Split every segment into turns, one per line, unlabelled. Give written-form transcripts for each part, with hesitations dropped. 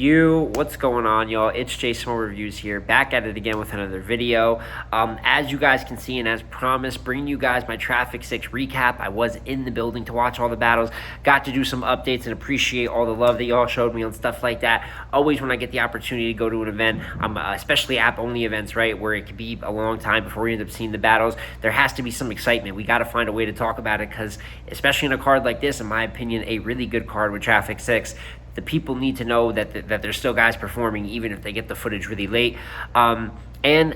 What's going on, y'all? It's Jason Reviews here, back at it again with another video. As you guys can see and as promised, bringing you guys my Traffic 6 recap. I was in the building to watch all the battles, got to do some updates and appreciate all the love that y'all showed me on stuff like that. Always when I get the opportunity to go to an event, especially app-only events, right, where it could be a long time before we end up seeing the battles, there has to be some excitement. We got to find a way to talk about it because, especially in a card like this, in my opinion, a really good card with Traffic 6, the people need to know that there's still guys performing even if they get the footage really late. And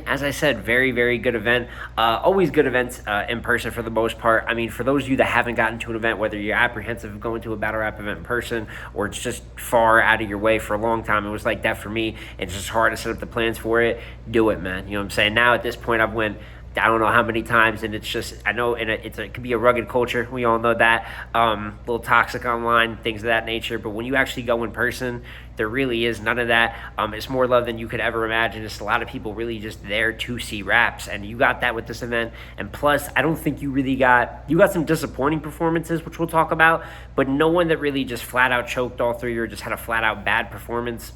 as I said, very, very good event. Always good events in person for the most part. I mean, for those of you that haven't gotten to an event, whether you're apprehensive of going to a battle rap event in person or it's just far out of your way for a long time, it was like that for me. It's just hard to set up the plans for it. Do it, man. You know what I'm saying? Now at this point, I've went I don't know how many times, and it's just, I know it could be a rugged culture. We all know that. A little toxic online, things of that nature. But when you actually go in person, there really is none of that. It's more love than you could ever imagine. It's a lot of people really just there to see raps, and you got that with this event. And plus, I don't think you really got some disappointing performances, which we'll talk about, but no one that really just flat out choked all three or just had a flat out bad performance.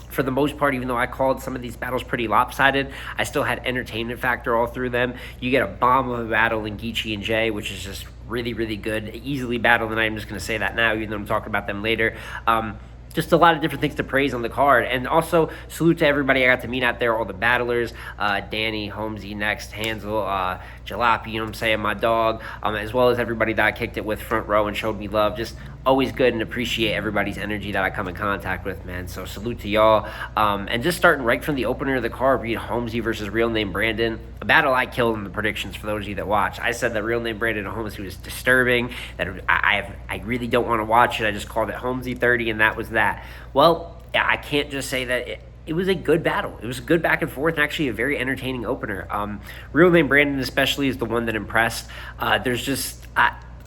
For the most part, even though I called some of these battles pretty lopsided, I still had entertainment factor all through them. You get a bomb of a battle in Geechi and Jay, which is just really, really good. Easily battle tonight. I'm just going to say that now, even though I'm talking about them later. Just a lot of different things to praise on the card. And also, salute to everybody I got to meet out there, all the battlers, Danny, Homsy, Next, Hansel, Jalopy, you know what I'm saying, my dog, as well as everybody that I kicked it with front row and showed me love. Just always good and appreciate everybody's energy that I come in contact with, man. So salute to y'all. And just starting right from the opener of the card, read Homsy versus Real Name Brandon, a battle I killed in the predictions for those of you that watch. I said that Real Name Brandon and Homsy was disturbing, that I really don't want to watch it. I just called it Homsy 30, and that was that. Well, I can't just say that it was a good battle. It was a good back and forth, and actually a very entertaining opener. Real Name Brandon especially is the one that impressed. There's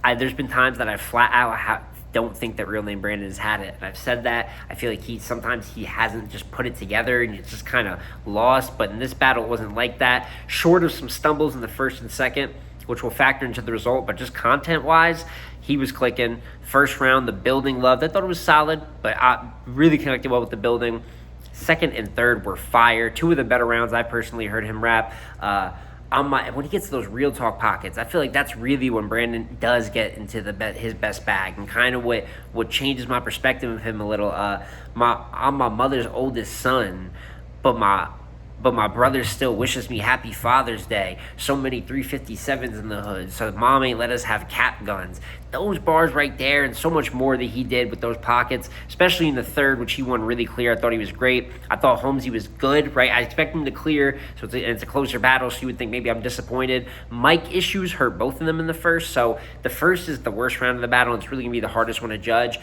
been times that I flat out don't think that Real Name Brandon has had it. And I've said that. I feel like sometimes he hasn't just put it together and it's just kind of lost. But in this battle, it wasn't like that. Short of some stumbles in the first and second, which will factor into the result, but just content-wise, he was clicking. First round, the building loved. I thought it was solid, but I really connected well with the building. Second and third were fire. Two of the better rounds I personally heard him rap. When he gets to those real talk pockets, I feel like that's really when Brandon does get into his best bag, and kind of what changes my perspective of him a little. I'm my mother's oldest son, but my brother still wishes me happy Father's Day. So many 357s in the hood. So mom ain't let us have cap guns. Those bars right there and so much more that he did with those pockets, especially in the third, which he won really clear. I thought he was great. I thought Homsy was good, right? I expect him to clear, so it's a closer battle, so you would think maybe I'm disappointed. Mic issues hurt both of them in the first, so the first is the worst round of the battle, and it's really going to be the hardest one to judge.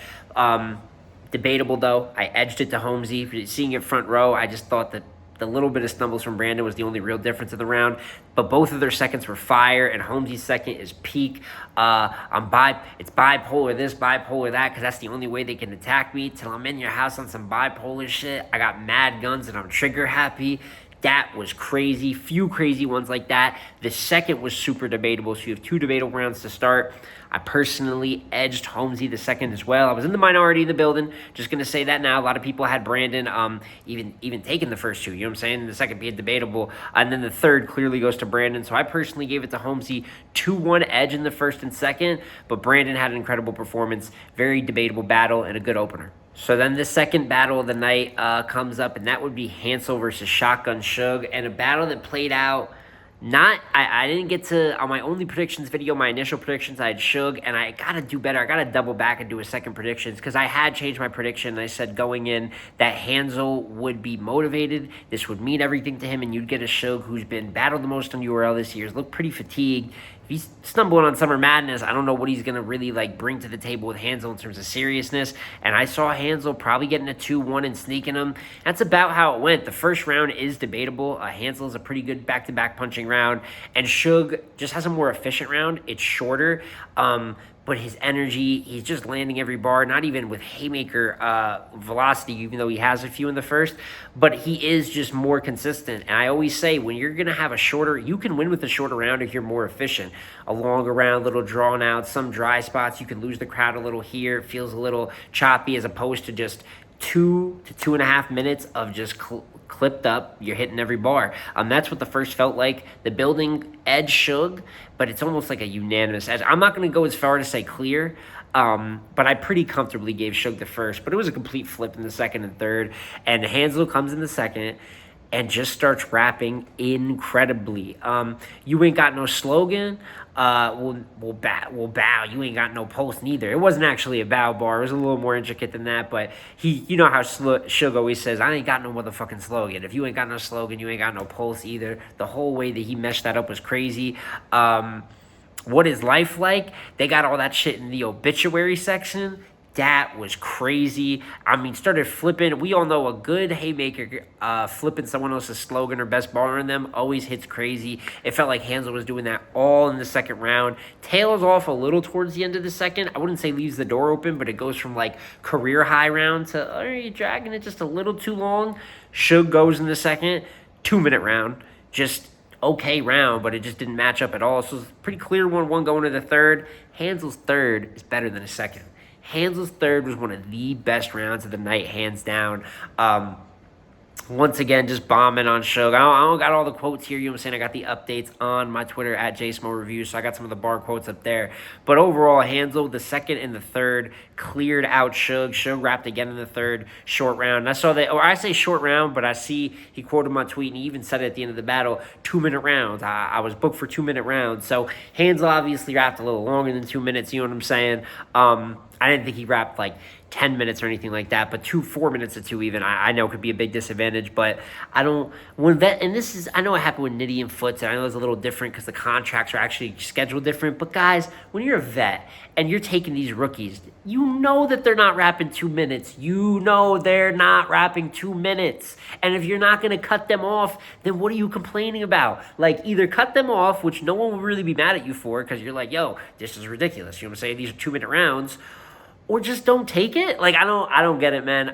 Debatable, though. I edged it to Homsy. Seeing it front row, I just thought that the little bit of stumbles from Brandon was the only real difference of the round, but both of their seconds were fire, and Homsy's second is peak. It's bipolar this, bipolar that, because that's the only way they can attack me till I'm in your house on some bipolar shit. I got mad guns and I'm trigger happy. That was crazy. Few crazy ones like that. The second was super debatable, so you have two debatable rounds to start. I personally edged Homsy the second as well. I was in the minority in the building. Just going to say that now. A lot of people had Brandon even taking the first two. You know what I'm saying? And the second being debatable. And then the third clearly goes to Brandon. So I personally gave it to Homsy. 2-1 edge in the first and second. But Brandon had an incredible performance. Very debatable battle and a good opener. So then the second battle of the night comes up, and that would be Hansel versus Shotgun Suge, and a battle that played out I didn't get to, on my only predictions video, my initial predictions, I had Suge, and I got to do better. I got to double back and do a second predictions, because I had changed my prediction, and I said going in that Hansel would be motivated. This would mean everything to him, and you'd get a Suge who's been battled the most on URL this year, looked pretty fatigued. If he's stumbling on Summer Madness, I don't know what he's going to really bring to the table with Hansel in terms of seriousness. And I saw Hansel probably getting a 2-1 and sneaking him. That's about how it went. The first round is debatable. Hansel is a pretty good back-to-back punching round. And Suge just has a more efficient round. It's shorter. But his energy, he's just landing every bar, not even with haymaker velocity, even though he has a few in the first, but he is just more consistent. And I always say, when you're going to have a shorter, you can win with a shorter round if you're more efficient. A longer round, little drawn out, some dry spots, you can lose the crowd a little here. It feels a little choppy as opposed to just 2 to 2.5 minutes of just clipped up. You're hitting every bar. That's what the first felt like. The building edge Suge, but it's almost like a unanimous edge. I'm not going to go as far to say clear, but I pretty comfortably gave Suge the first. But it was a complete flip in the second and third. And Hansel comes in the second and just starts rapping incredibly. You ain't got no slogan. We'll bow. You ain't got no pulse neither. It wasn't actually a bow bar. It was a little more intricate than that. But you know how Suge always says, I ain't got no motherfucking slogan. If you ain't got no slogan, you ain't got no pulse either. The whole way that he meshed that up was crazy. What is life like? They got all that shit in the obituary section. That was crazy. I mean, started flipping. We all know a good haymaker flipping someone else's slogan or best bar on them always hits crazy. It felt like Hansel was doing that all in the second round. Tails off a little towards the end of the second. I wouldn't say leaves the door open, but it goes from like career high round to, are you dragging it just a little too long? Suge goes in the second, 2-minute round. Just okay round, but it just didn't match up at all. So it's a pretty clear 1-1 going to the third. Hansel's third is better than his second. Hansel's third was one of the best rounds of the night, hands down. Once again, just bombing on Suge. I don't got all the quotes here. You know what I'm saying? I got the updates on my Twitter at JSmallReviews, so I got some of the bar quotes up there. But overall, Hansel, the second and the third, cleared out Suge. Suge rapped again in the third, short round. And I saw that, or I say short round, but I see he quoted my tweet, and he even said it at the end of the battle, 2-minute rounds. I was booked for 2-minute rounds. So Hansel obviously rapped a little longer than 2 minutes, you know what I'm saying? I didn't think he rapped like 10 minutes or anything like that, but 4 minutes of 2 even, I know could be a big disadvantage, but I don't, and this is, I know it happened with Nitty and Foots, and I know it's a little different because the contracts are actually scheduled different, but guys, when you're a vet and you're taking these rookies, you know that they're not rapping 2 minutes. You know they're not rapping 2 minutes. And if you're not going to cut them off, then what are you complaining about? Like, either cut them off, which no one will really be mad at you for, because you're like, yo, this is ridiculous. You know what I'm saying? These are 2-minute rounds. Or just don't take it. Like, I don't get it, man.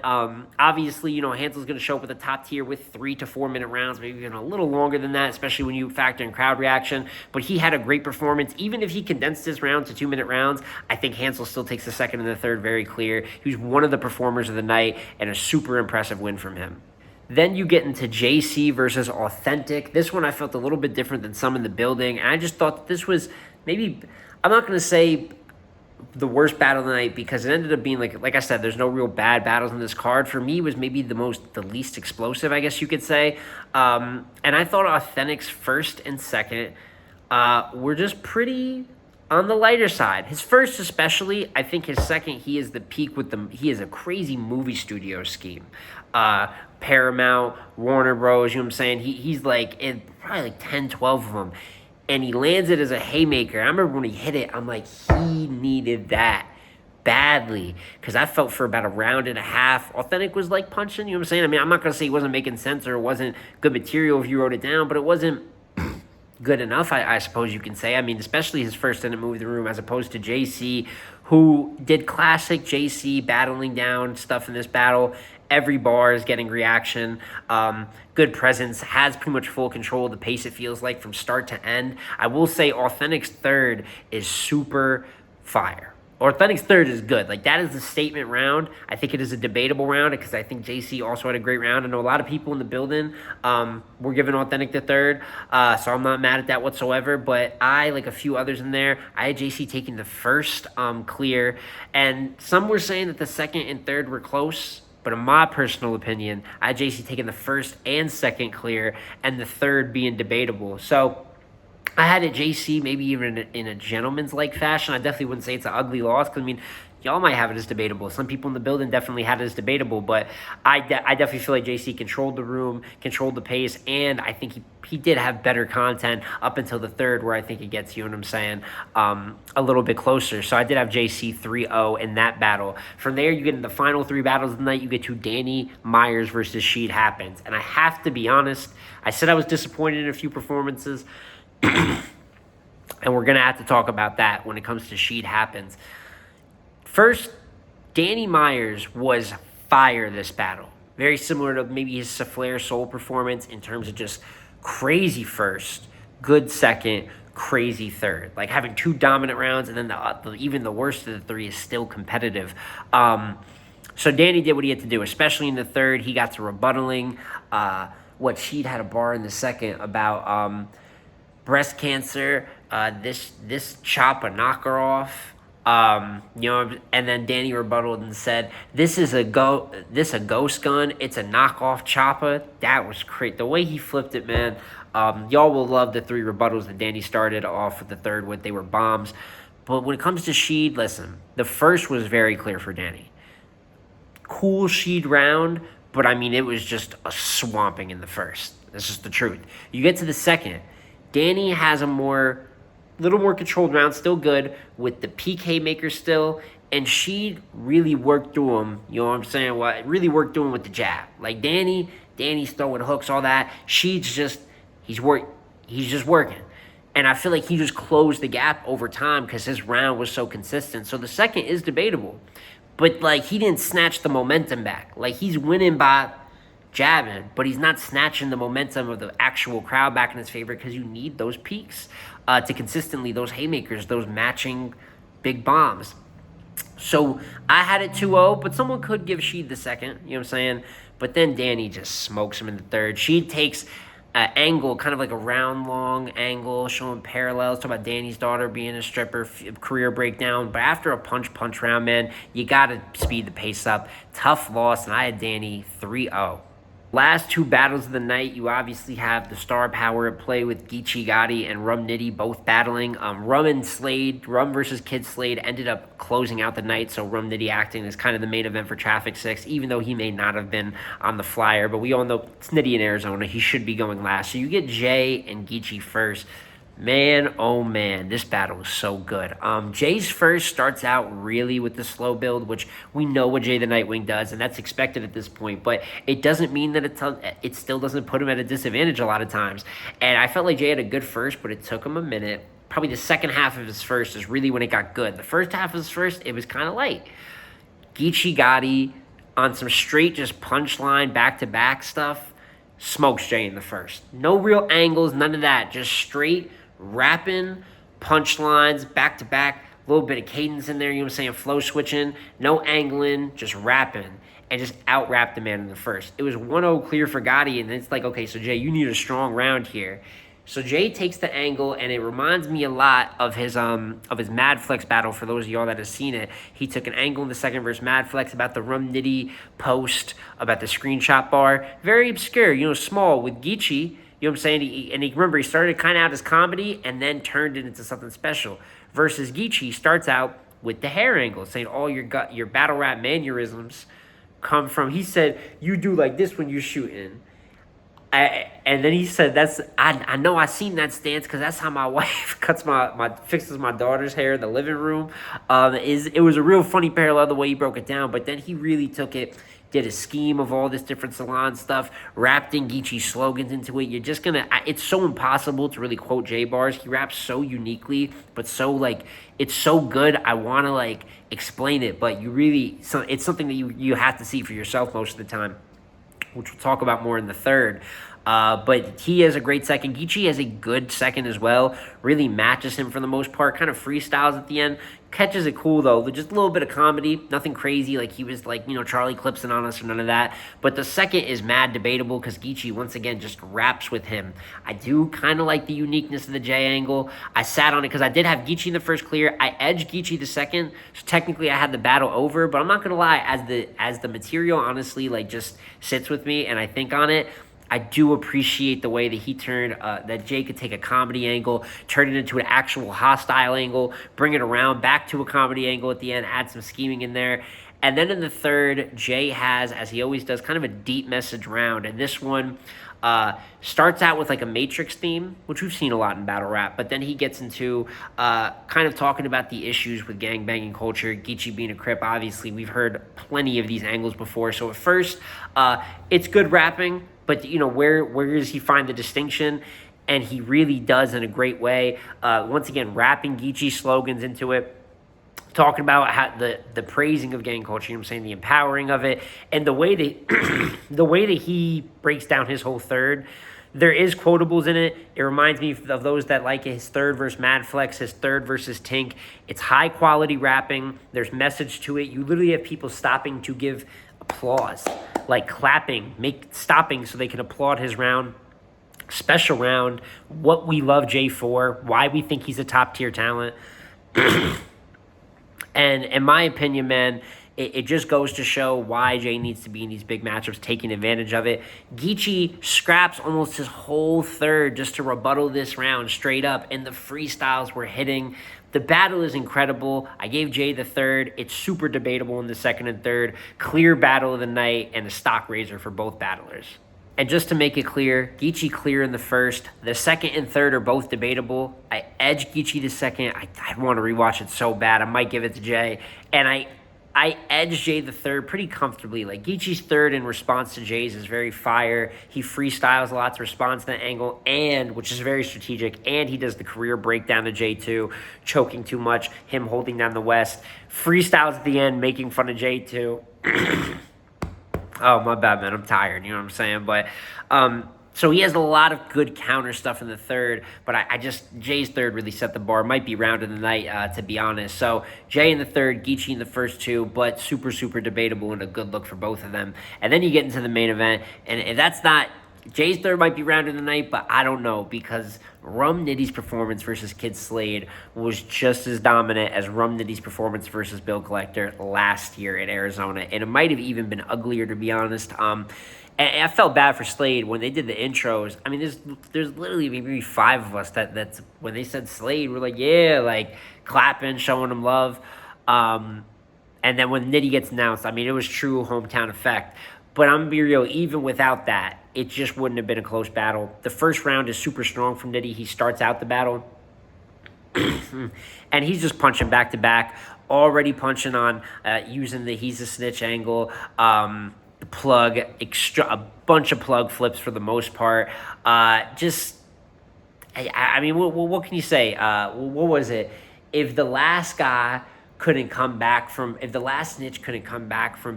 Obviously, you know, Hansel's going to show up at the top tier with 3 to 4 minute rounds, maybe even a little longer than that, especially when you factor in crowd reaction. But he had a great performance. Even if he condensed his round to 2-minute rounds, I think Hansel still takes the second and the third very clear. He was one of the performers of the night, and a super impressive win from him. Then you get into JC versus Authentic. This one I felt a little bit different than some in the building. And I just thought that this was maybe, I'm not going to say the worst battle of the night, because it ended up being like I said, there's no real bad battles in this card. For me, it was maybe the least explosive, I guess you could say. And I thought Authentic's first and second were just pretty on the lighter side. His first especially, I think his second, he is the peak with he is a crazy movie studio scheme. Paramount, Warner Bros, you know what I'm saying? He's like in probably like 10, 12 of them. And he lands it as a haymaker. I remember when he hit it, I'm like, he needed that badly. Because I felt for about a round and a half, Authentic was like punching, you know what I'm saying? I mean, I'm not going to say he wasn't making sense or it wasn't good material if you wrote it down, but it wasn't good enough, I suppose you can say. I mean, especially his first didn't move the room as opposed to JC, who did classic JC battling down stuff in this battle. Every bar is getting reaction. Good presence, has pretty much full control of the pace, it feels like, from start to end. I will say Authentic's third is super fire. Authentic's third is good. Like, that is the statement round. I think it is a debatable round because I think JC also had a great round. I know a lot of people in the building were giving Authentic the third, so I'm not mad at that whatsoever. But I, like a few others in there, I had JC taking the first clear, and some were saying that the second and third were close. But in my personal opinion, I had JC taking the first and second clear, and the third being debatable. So I had a JC maybe even in a gentleman's-like fashion. I definitely wouldn't say it's an ugly loss, because, I mean, y'all might have it as debatable. Some people in the building definitely had it as debatable, but I definitely feel like JC controlled the room, controlled the pace, and I think he did have better content up until the third, where I think it gets, you know what I'm saying, a little bit closer. So I did have JC 3-0 in that battle. From there, you get in the final 3 battles of the night. You get to Danny Myers versus Sheet Happens. And I have to be honest, I said I was disappointed in a few performances, and we're going to have to talk about that when it comes to Sheet Happens. First, Danny Myers was fire this battle. Very similar to maybe his Souffleur Soul performance in terms of just crazy first, good second, crazy third. Like having 2 dominant rounds, and then even the worst of the 3 is still competitive. So Danny did what he had to do, especially in the third. He got to rebuttaling what Sheed had a bar in the second about breast cancer. This chop a knocker off. And then Danny rebutted and said, "This is a ghost gun. It's a knockoff chopper." That was great. The way he flipped it, man. Y'all will love the 3 rebuttals that Danny started off with the third with. They were bombs. But when it comes to Sheed, listen, the first was very clear for Danny. Cool Sheed round, but I mean, it was just a swamping in the first. That's just the truth. You get to the second, Danny has a little more controlled round, still good, with the PK maker still, and Sheed really worked through him, you know what I'm saying? Well, really worked through him with the jab. Like Danny's throwing hooks, all that. Sheed's just, he's just working. And I feel like he just closed the gap over time because his round was so consistent. So the second is debatable. But, like, he didn't snatch the momentum back. Like, he's winning by jabbing, but he's not snatching the momentum of the actual crowd back in his favor because you need those peaks to consistently, those haymakers, those matching big bombs. So I had it 2-0, but someone could give Sheed the second, you know what I'm saying? But then Danny just smokes him in the third. Sheed takes angle, kind of like a round long angle, showing parallels. Talk about Danny's daughter being a stripper, career breakdown. But after a punch round, man, you got to speed the pace up. Tough loss, and I had Danny 3-0. Last 2 battles of the night, you obviously have the star power at play with Geechi Gotti and Rum Nitty both battling. Rum and Slade, Rum versus Kid Slade, ended up closing out the night, so Rum Nitty acting as kind of the main event for Traffic 6, even though he may not have been on the flyer. But we all know it's Nitty in Arizona. He should be going last. So you get Jay and Geechi first. Man, oh man, this battle was so good. Jay's first starts out really with the slow build, which we know what Jay the Nightwing does, and that's expected at this point, but it doesn't mean that it still doesn't put him at a disadvantage a lot of times. And I felt like Jay had a good first, but it took him a minute. Probably the second half of his first is really when it got good. The first half of his first, it was kind of light. Geechi Gotti on some straight just punchline back-to-back stuff, smokes Jay in the first. No real angles, none of that, just straight rapping, punchlines, back-to-back, a little bit of cadence in there, you know what I'm saying, flow switching, no angling, just rapping, and just out-rap the man in the first. It was 1-0 clear for Gotti, and it's like, okay, so Jay, you need a strong round here. So Jay takes the angle, and it reminds me a lot of his Mad Flex battle. For those of y'all that have seen it, he took an angle in the second versus Mad Flex about the Rum Nitty post, about the screenshot bar. Very obscure, you know, small with Geechi. You know what I'm saying? Remember, he started kind of out as comedy and then turned it into something special. Versus Geechi starts out with the hair angle, saying all your battle rap mannerisms come from, he said, you do like this when you're shooting. And then he said, I know I seen that stance because that's how my wife fixes my daughter's hair in the living room. It was a real funny parallel the way he broke it down, but then he really took it, did a scheme of all this different salon stuff, wrapped in Geechi's slogans into it. You're just gonna, it's so impossible to really quote J bars. He raps so uniquely, but so like, it's so good. I want to like explain it, but it's something that you have to see for yourself most of the time, which we'll talk about more in the third. But he has a great second. Geechi has a good second as well. Really matches him for the most part. Kind of freestyles at the end. Catches it cool, though. Just a little bit of comedy. Nothing crazy like he was like, Charlie Clipson on us or none of that. But the second is mad debatable because Geechi, once again, just raps with him. I do kind of like the uniqueness of the J angle. I sat on it because I did have Geechi in the first clear. I edged Geechi the second. So technically I had the battle over. But I'm not going to lie. As the material, honestly, like just sits with me and I think on it, I do appreciate the way that he turned, that Jay could take a comedy angle, turn it into an actual hostile angle, bring it around back to a comedy angle at the end, add some scheming in there. And then in the third, Jay has, as he always does, kind of a deep message round. And this one starts out with like a Matrix theme, which we've seen a lot in battle rap. But then he gets into kind of talking about the issues with gangbanging culture. Geechi being a Crip, obviously, we've heard plenty of these angles before. So at first, it's good rapping. But, where does he find the distinction? And he really does in a great way. Once again, wrapping Geechi slogans into it. Talking about how the praising of gang culture, I'm saying the empowering of it. And the way that the way that he breaks down his whole third. There is quotables in it. It reminds me of those that like his third versus Madflex, his third versus Tink. It's high quality rapping. There's message to it. You literally have people stopping to give applause, like clapping, stopping so they can applaud his round. Special round, what we love Jay for, why we think he's a top tier talent. And in my opinion, man, it just goes to show why Jay needs to be in these big matchups, taking advantage of it. Geechi scraps almost his whole third just to rebuttal this round straight up, and the freestyles were hitting. The battle is incredible. I gave Jay the third. It's super debatable in the second and third. Clear battle of the night and a stock raiser for both battlers. And just to make it clear, Geechi clear in the first. The second and third are both debatable. I edge Geechi the second. I want to rewatch it so bad. I might give it to Jay. And I edge Jay the third pretty comfortably. Like, Geechi's third in response to Jay's is very fire. He freestyles a lot to respond to that angle, and which is very strategic. And he does the career breakdown to Jay too, choking too much, him holding down the West. Freestyles at the end, making fun of Jay too. Oh, my bad, man. I'm tired. You know what I'm saying? But, so he has a lot of good counter stuff in the third, but Jay's third really set the bar. Might be round of the night, to be honest. So Jay in the third, Geechi in the first two, but super, super debatable and a good look for both of them. And then you get into the main event, and that's not, Jay's third might be round of the night, but I don't know, because Rum Nitty's performance versus Kid Slade was just as dominant as Rum Nitty's performance versus Bill Collector last year in Arizona, and it might have even been uglier, to be honest. And I felt bad for Slade when they did the intros. I mean, there's literally maybe 5 of us that's when they said Slade, we're like, yeah, like clapping, showing him love. And then when Nitty gets announced, I mean, it was true hometown effect. But I'm going to be real, even without that, it just wouldn't have been a close battle. The first round is super strong from Nitty. He starts out the battle, and he's just punching back to back, already punching on using the he's a snitch angle, plug, a bunch of plug flips for the most part. I mean, what can you say? What was it? If the last snitch couldn't come back from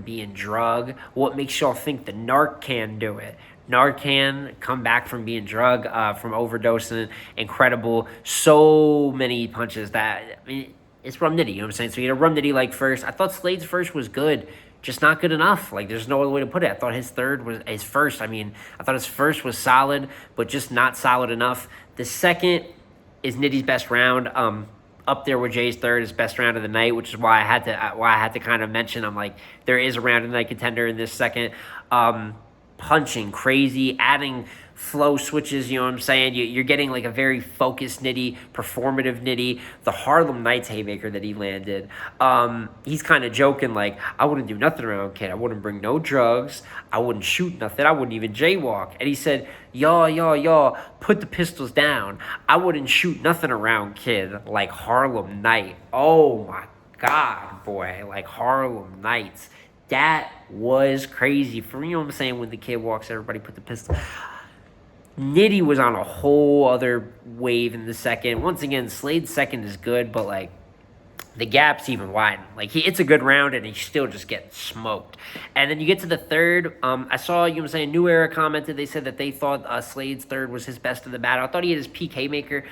being drug, what makes y'all think the narc can do it? Narcan come back from being drug, from overdosing. Incredible. So many punches that, I mean, it's Rum Nitty, you know what I'm saying? So you had a Rum Nitty like first. I thought Slade's first was good, just not good enough. Like, there's no other way to put it. I thought his first was solid, but just not solid enough. The second is Nitty's best round. Up there with Jay's third is best round of the night, which is why I had to kind of mention, I'm like, there is a round of the night contender in this second. Punching crazy, adding flow switches, you know what I'm saying? You're getting like a very focused Nitty, performative Nitty. The Harlem Nights haymaker that he landed, he's kind of joking like, I wouldn't do nothing around Kid. I wouldn't bring no drugs. I wouldn't shoot nothing. I wouldn't even jaywalk. And he said, y'all, put the pistols down. I wouldn't shoot nothing around Kid like Harlem Night. Oh my God, boy, like Harlem Nights. That was crazy. For, you know what I'm saying, when the Kid walks, everybody put the pistol. Nitty was on a whole other wave in the second. Once again, Slade's second is good, but like the gap's even widened. Like, it's a good round, and he still just gets smoked. And then you get to the third. I saw, you know what I'm saying, New Era commented. They said that they thought Slade's third was his best of the battle. I thought he had his PK maker.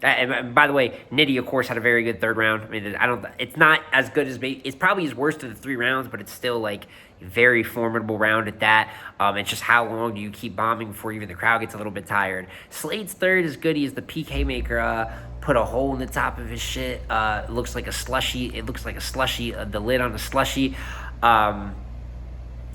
And by the way, Nitty, of course, had a very good third round. I mean, it's not as good as, it's probably his worst of the 3 rounds, but it's still like a very formidable round at that. It's just how long do you keep bombing before even the crowd gets a little bit tired. Slade's third is good. He's the PK maker. Put a hole in the top of his shit. It looks like a slushy. The lid on a slushy.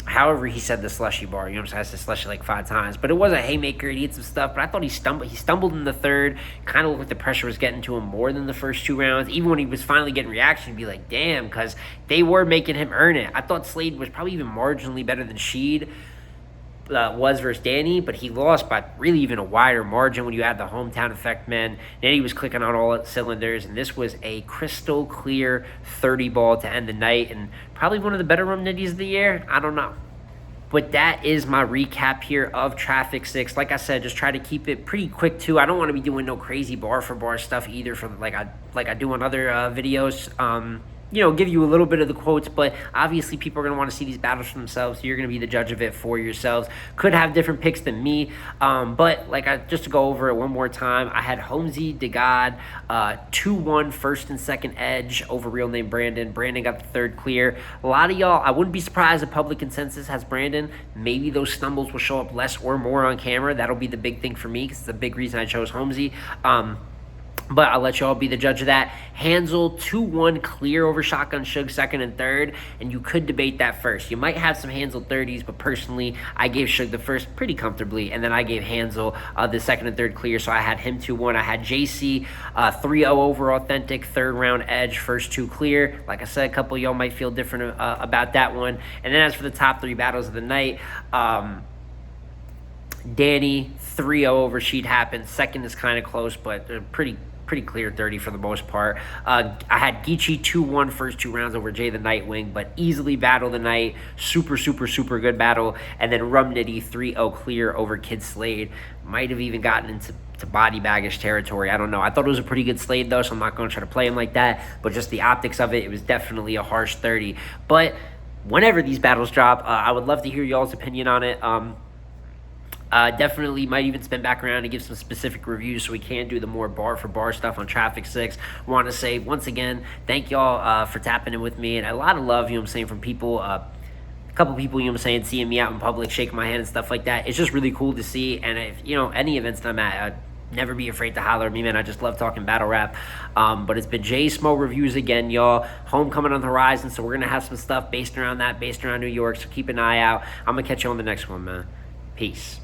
However, he said the slushy bar. You know what I'm saying? I said slushy like 5 times. But it was a haymaker. He did some stuff. But I thought he stumbled in the third. Kind of looked like the pressure was getting to him more than the first 2 rounds. Even when he was finally getting reaction, you'd be like, damn, because they were making him earn it. I thought Slade was probably even marginally better than Sheed was versus Danny, but he lost by really even a wider margin when you add the hometown effect, man. Nitty was clicking on all cylinders, and this was a crystal clear 30 ball to end the night, and probably one of the better Rum Nitties of the year. I don't know. But that is my recap here of Traffic 6. Like I said, just try to keep it pretty quick too. I don't want to be doing no crazy bar for bar stuff either, for like I do on other videos. give you a little bit of the quotes, but obviously people are going to want to see these battles for themselves. So you're going to be the judge of it for yourselves. Could have different picks than me, but just to go over it one more time, I had Homsy de God 2-1 first and second edge over real name Brandon. Brandon got the third clear. A lot of y'all, I wouldn't be surprised if public consensus has Brandon. Maybe those stumbles will show up less or more on camera. That'll be the big thing for me because it's a big reason I chose Homsy. But I'll let you all be the judge of that. Hansel 2-1 clear over Shotgun Suge second and third, and you could debate that first. You might have some Hansel 30s, but personally, I gave Suge the first pretty comfortably, and then I gave Hansel the second and third clear, so I had him 2-1. I had JC 3-0 over authentic, third round edge, first two clear. Like I said, a couple of y'all might feel different about that one. And then as for the top three battles of the night, Danny 3-0 over Sheet Happens. Second is kind of close, but pretty clear 30 for the most part. I had Geechi 2-1 first two rounds over Jay the Nightwing, but easily battle the night. Super good battle. And then Rum Nitty 3-0 clear over Kid Slade. Might have even gotten into body baggage territory. I don't know. I thought it was a pretty good Slade though, so I'm not going to try to play him like that. But just the optics of it was definitely a harsh 30. But whenever these battles drop, I would love to hear y'all's opinion on it. Definitely might even spin back around and give some specific reviews so we can do the more bar for bar stuff on Traffic 6. Want to say once again, thank y'all for tapping in with me, and a lot of love, from people, a couple people, seeing me out in public, shaking my hand and stuff like that. It's just really cool to see, and if, any events that I'm at, never be afraid to holler at me, man. I just love talking battle rap. But it's been J Smo Reviews again, y'all. Homecoming on the horizon, so we're going to have some stuff based around that, based around New York, so keep an eye out. I'm going to catch you on the next one, man. Peace.